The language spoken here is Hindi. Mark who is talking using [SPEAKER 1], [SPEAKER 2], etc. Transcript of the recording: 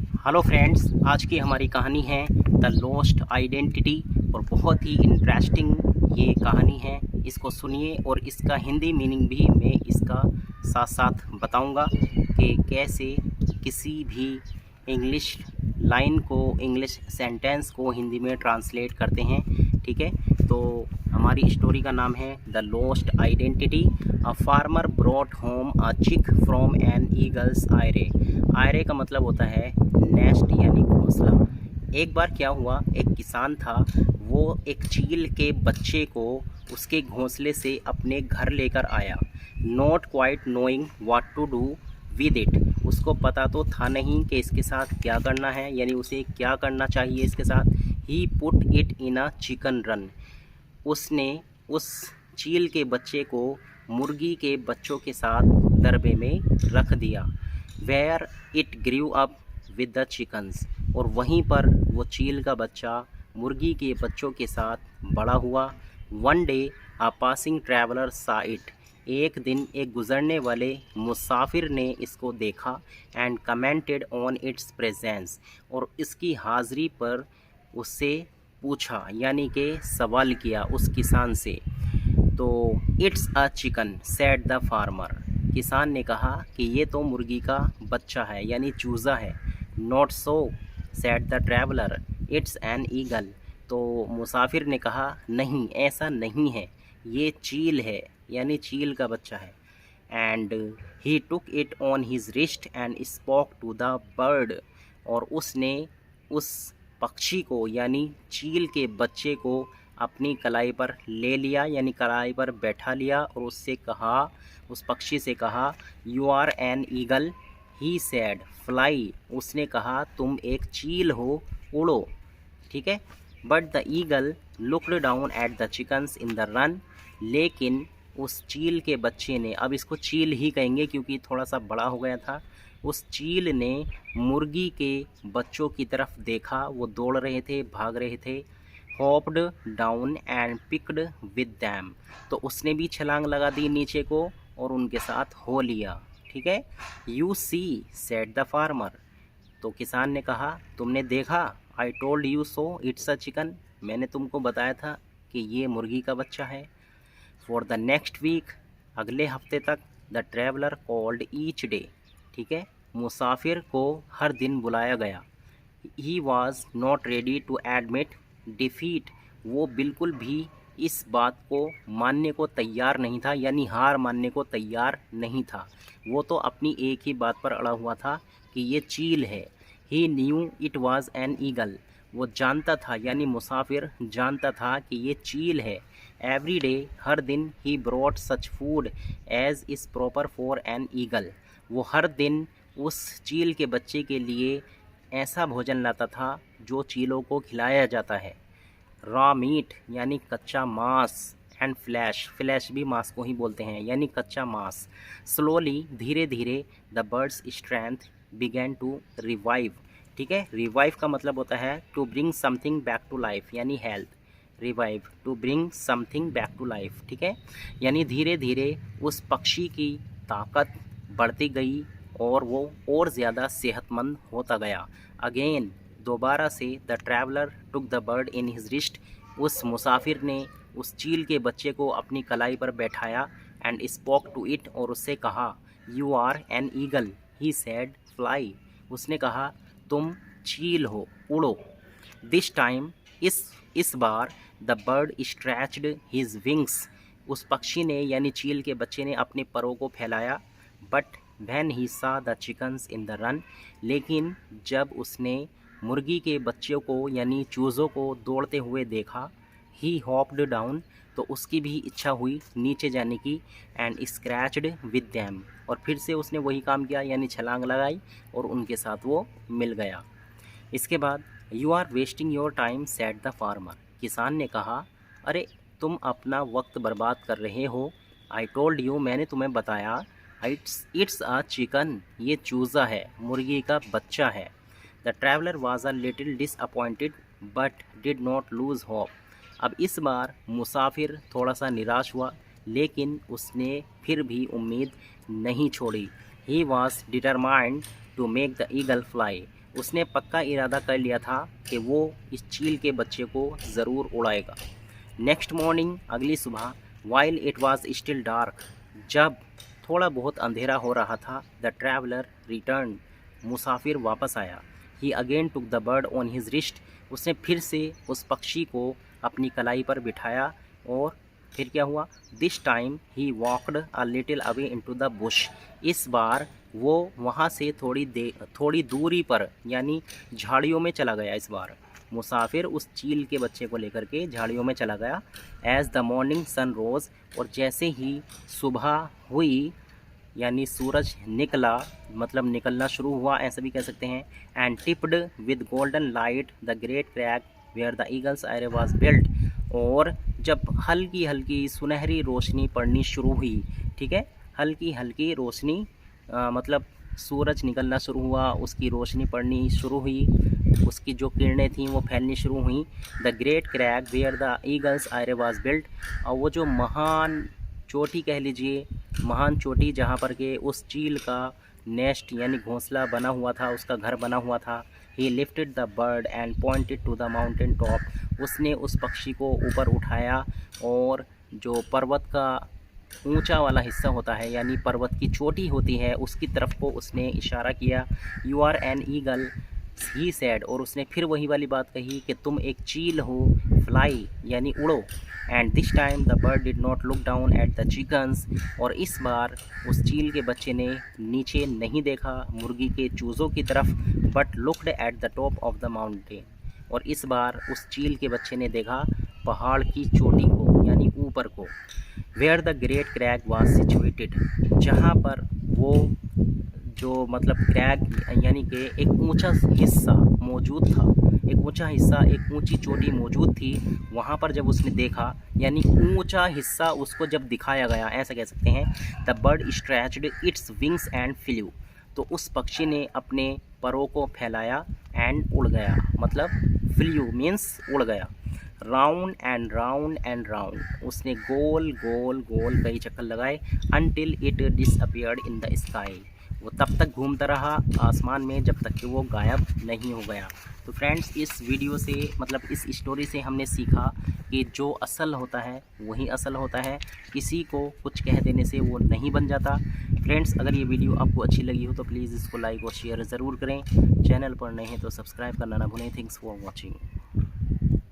[SPEAKER 1] हेलो फ्रेंड्स, आज की हमारी कहानी है द लॉस्ट आइडेंटिटी और बहुत ही इंटरेस्टिंग ये कहानी है। इसको सुनिए और इसका हिंदी मीनिंग भी मैं इसका साथ साथ बताऊंगा कि कैसे किसी भी इंग्लिश लाइन को, इंग्लिश सेंटेंस को हिंदी में ट्रांसलेट करते हैं। ठीक है, तो हमारी स्टोरी का नाम है the lost identity. A farmer brought home a chick from an eagle's eyrie. Eyrie का मतलब होता है नेस्ट यानी घोंसला। एक बार क्या हुआ, एक किसान था, वो एक चील के बच्चे को उसके घोंसले से अपने घर लेकर आया। Not quite knowing what to do with it. उसको पता तो था नहीं कि इसके साथ क्या करना है, यानी उसे क्या करना चाहिए इसके साथ। He put it in a chicken run. उसने उस चील के बच्चे को मुर्गी के बच्चों के साथ दरबे में रख दिया। Where it grew up with the chickens. और वहीं पर वो चील का बच्चा मुर्गी के बच्चों के साथ बड़ा हुआ। वन डे अ पासिंग ट्रैवलर सा इट। एक दिन एक गुजरने वाले मुसाफिर ने इसको देखा and commented on it's presence. और इसकी हाज़िरी पर उससे पूछा, यानी कि सवाल किया उस किसान से। तो it's a chicken said the farmer. किसान ने कहा कि ये तो मुर्गी का बच्चा है, यानी चूज़ा है। Not so said the traveller, it's an eagle. तो मुसाफिर ने कहा, नहीं, ऐसा नहीं है, ये चील है, यानी चील का बच्चा है। And he took it on his wrist and spoke to the bird. और उसने उस पक्षी को, यानी चील के बच्चे को अपनी कलाई पर ले लिया, यानी कलाई पर बैठा लिया और उससे कहा, उस पक्षी से कहा, you are an eagle. He said fly. उसने कहा, तुम एक चील हो, उड़ो। ठीक है। But the eagle looked down at the chickens in the run. लेकिन उस चील के बच्चे ने, अब इसको चील ही कहेंगे क्योंकि थोड़ा सा बड़ा हो गया था, उस चील ने मुर्गी के बच्चों की तरफ देखा, वो दौड़ रहे थे, भाग रहे थे। Hopped down and picked with them. तो उसने भी छलांग लगा दी नीचे को और उनके साथ हो लिया। ठीक है। You she said the farmer. तो किसान ने कहा, तुमने देखा, I told you so it's a chicken. मैंने तुमको बताया था कि ये मुर्गी का बच्चा है। फॉर द नेक्स्ट वीक, अगले हफ्ते तक, the traveller called each day. ठीक है, मुसाफिर को हर दिन बुलाया गया। He was not ready to admit defeat. वो बिल्कुल भी इस बात को मानने को तैयार नहीं था, यानी हार मानने को तैयार नहीं था। वो तो अपनी एक ही बात पर अड़ा हुआ था कि ये चील है। He knew it was an eagle. वो जानता था, यानी मुसाफिर जानता था कि ये चील है। एवरी डे, हर दिन, he brought such food as is proper for an eagle. वो हर दिन उस चील के बच्चे के लिए ऐसा भोजन लाता था जो चीलों को खिलाया जाता है। रॉ मीट यानी कच्चा मांस, एंड फ्लैश, फ्लैश भी मांस को ही बोलते हैं, यानी कच्चा मांस। स्लोली, धीरे धीरे, the bird's strength began to revive. ठीक है, रिवाइव का मतलब होता है to bring something back to life, यानी health. Revive, to bring something back to life. ठीक है, यानी धीरे धीरे उस पक्षी की ताकत बढ़ती गई और वो और ज़्यादा सेहतमंद होता गया। अगेन, दोबारा से, the traveller took the bird in his wrist. उस मुसाफिर ने उस चील के बच्चे को अपनी कलाई पर बैठाया। एंड स्पोक टू इट, और उससे कहा, you are an eagle. He said fly. उसने कहा, तुम चील हो, उड़ो। दिस टाइम, इस बार, the bird stretched his wings. उस पक्षी ने, यानी चील के बच्चे ने, अपने परों को फैलाया। बट व्हेन ही सा the chickens in the run. लेकिन जब उसने मुर्गी के बच्चों को, यानी चूज़ों को दौड़ते हुए देखा, ही हॉप्ड डाउन। तो उसकी भी इच्छा हुई नीचे जाने की। And scratched with them. और फिर से उसने वही काम किया, यानी छलांग लगाई और उनके साथ वो मिल गया। इसके बाद, you are wasting your time said the farmer. किसान ने कहा, अरे तुम अपना वक्त बर्बाद कर रहे हो। आई टोल्ड यू, मैंने तुम्हें बताया, इट्स अ चिकन, ये चूज़ा है, मुर्गी का बच्चा है। The traveller was a little disappointed but did not lose hope. अब इस बार मुसाफिर थोड़ा सा निराश हुआ, लेकिन उसने फिर भी उम्मीद नहीं छोड़ी। He was determined to make the eagle fly. उसने पक्का इरादा कर लिया था कि वो इस चील के बच्चे को ज़रूर उड़ाएगा। नेक्स्ट मॉर्निंग, अगली सुबह, while it was still dark, जब थोड़ा बहुत अंधेरा हो रहा था, द ट्रैवलर रिटर्न, मुसाफिर वापस आया। He again took the bird on his wrist, उसने फिर से उस पक्षी को अपनी कलाई पर बिठाया और फिर क्या हुआ, this time he walked a little away into the Bush, इस बार वो वहाँ से थोड़ी दूरी पर यानी झाड़ियों में चला गया। इस बार मुसाफिर उस चील के बच्चे को लेकर के झाड़ियों में चला गया। एज द मॉर्निंग सन रोज, और जैसे ही सुबह हुई यानी सूरज निकला, मतलब निकलना शुरू हुआ ऐसा भी कह सकते हैं। And tipped with golden light the great crack where the eagle's eyrie was built, और जब हल्की हल्की सुनहरी रोशनी पड़नी शुरू हुई, ठीक है, हल्की हल्की रोशनी मतलब सूरज निकलना शुरू हुआ, उसकी रोशनी पड़नी शुरू हुई, उसकी जो किरणें थीं वो फैलनी शुरू हुई। The great crack where the eagle's eyrie was built, और वो जो महान चोटी कह लीजिए, महान चोटी जहाँ पर के उस चील का नेस्ट यानी घोंसला बना हुआ था, उसका घर बना हुआ था। He lifted the bird and pointed to the mountain top, उसने उस पक्षी को ऊपर उठाया और जो पर्वत का ऊंचा वाला हिस्सा होता है यानी पर्वत की चोटी होती है उसकी तरफ को उसने इशारा किया। You are an eagle he said, और उसने फिर वही वाली बात कही कि तुम एक चील हो, फ्लाई यानी उड़ो। And this time the bird did not look down at the chickens, और इस बार उस चील के बच्चे ने नीचे नहीं देखा मुर्गी के चूज़ों की तरफ, but looked at the top of the mountain, और इस बार उस चील के बच्चे ने देखा पहाड़ की चोटी को यानी ऊपर को। Where the great crack was situated, जहाँ पर वो जो मतलब क्रैक यानी कि एक ऊंचा हिस्सा मौजूद था, एक ऊंचा हिस्सा, एक ऊंची चोटी मौजूद थी, वहाँ पर जब उसने देखा यानी ऊंचा हिस्सा उसको जब दिखाया गया ऐसा कह सकते हैं। The bird stretched its wings and flu, तो उस पक्षी ने अपने परों को फैलाया एंड उड़ गया, मतलब फ्लू मीन्स उड़ गया। Round and round and round, उसने गोल गोल गोल कई चक्कर लगाए। Until it disappeared in the sky, वो तब तक घूमता रहा आसमान में जब तक कि वो गायब नहीं हो गया। तो फ्रेंड्स, इस वीडियो से मतलब इस स्टोरी से हमने सीखा कि जो असल होता है वही असल होता है, किसी को कुछ कह देने से वो नहीं बन जाता। फ्रेंड्स, अगर ये वीडियो आपको अच्छी लगी हो तो प्लीज़ इसको लाइक और शेयर ज़रूर करें। चैनल पर नए हैं तो सब्सक्राइब करना ना भूलें। Thanks for watching.